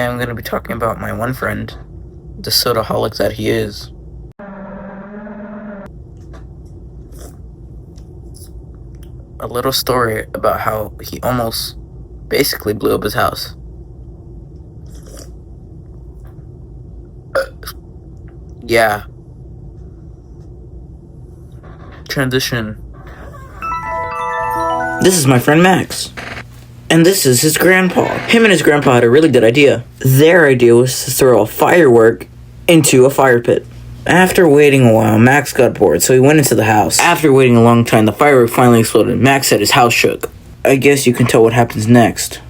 Today I'm going to be talking about my one friend, the sodaholic that he is. A little story about how he almost basically blew up his house. Yeah. Transition. This is my friend Max. And this is his grandpa. Him and his grandpa had a really good idea. Their idea was to throw a firework into a fire pit. After waiting a while, Max got bored, so he went into the house. After waiting a long time, the firework finally exploded. Max said his house shook. I guess you can tell what happens next.